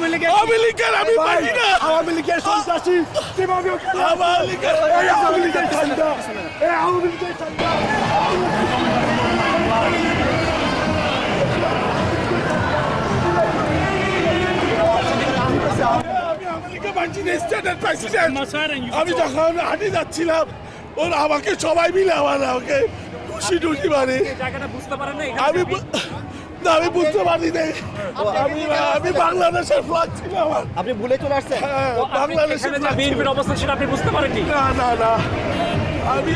আওয়ামী লীগের আমি পারি না। আওয়ামী লীগের সন্ত্রাসী কিভাবে আওয়ামী লীগের আওয়ামী লীগের ঠান্ডা আওয়ামী লীগের ঠান্ডা আমি আওয়ামী লীগের মানছি না, স্টেটের প্রেসিডেন্ট। আমি যখন হাঁটি যাচ্ছিলাম ওরা আমাকে সবাই মিলে আমাকে খুশি টুসি মারে। আমি না, আমি বুঝতে পারি নাই। আমি বাংলাদেশের ফ্ল্যাগ ছিল আমার। আপনি ভুলে চলে আসছেন বাংলাদেশের বিএনপির অবস্থান সেটা আপনি বুঝতে পারেননি? না না না, আমি